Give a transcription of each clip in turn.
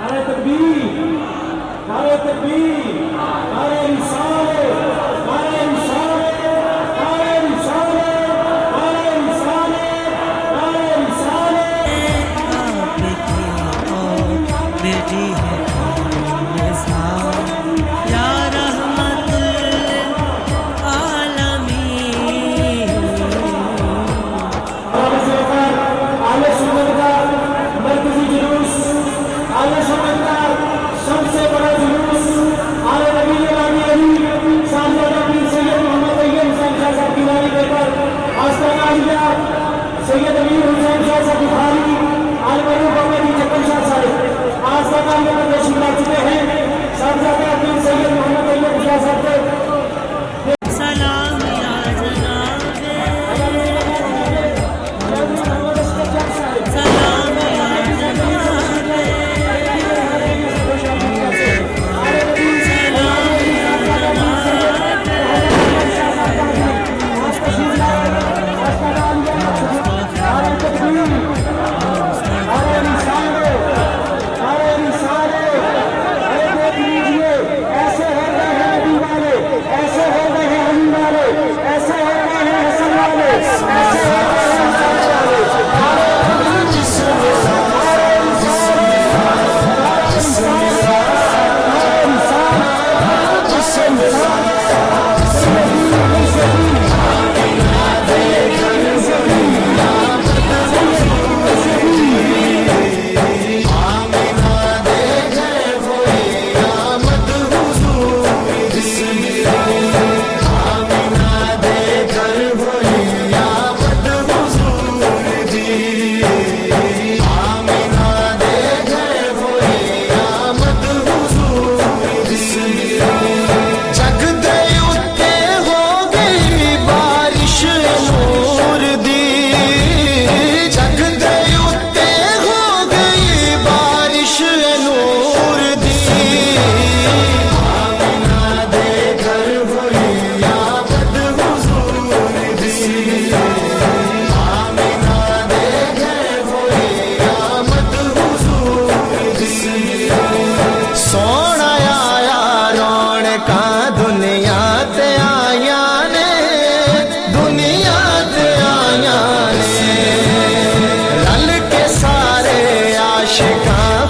नारे तकबीर, नारे तकबीर, नारे रिसालत, नारे रिसालत, नारे रिसालत, नारे रिसालत, नारे रिसालत। आपकी और बेटी है निसार या रहमतुल आलमीन। आले सुन्नत का मरकजी जुलूस, आले सुन्नत का सबसे बड़ा जुलूस, आले नबी वाली अली साहब पीर सैयद मोहम्मद तैयब हुसैन शाह साहब की वाली पर आस्ताना आलिया सैयद अमीर हुसैन शाह साहब बुखारी आल मरूफ मोहम्मद जक्कन शाह साहब आस्ताना आलिया में तशरीफ ला चुके हैं। साहबजादा पीर सैयद मोहम्मद तैयब शाह साहब को सलाम या जनाबे, सलाम या जनाबे,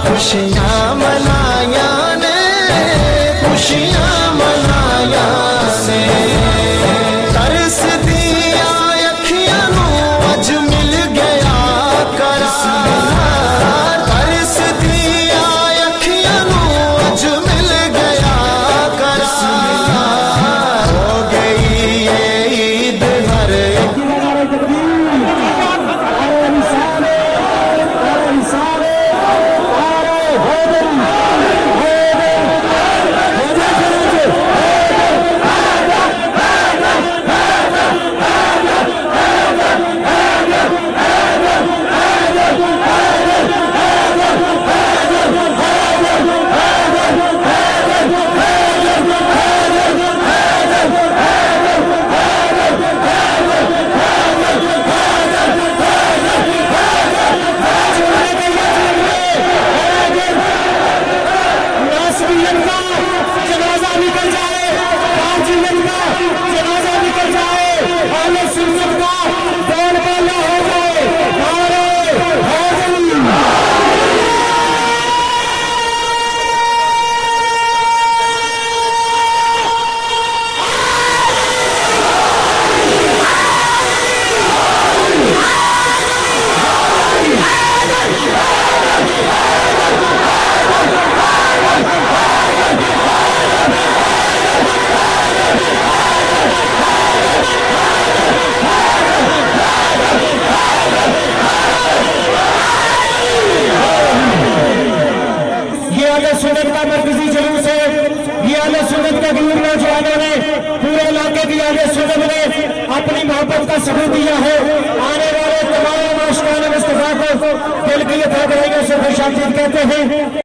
खुशियाँ मनाया ने, खुशियाँ मनाया ने, तरस दिया अखियाँ नू अज मिल गया करार, तरस दिया अखियाँ नू अज मिल गया करार, हो गई ये ईद हर एक सुन्नत का मरकजी जुलूस है। ये आले सुन्नत के गरीब नौजवानों ने पूरे इलाके की आले सुन्नत ने अपनी मोहब्बत का सबूत दिया है। आने वाले तमाम आशिकाने मुस्तफा को दिल की यथार्थवादियों से खुशामदीद कहते हैं।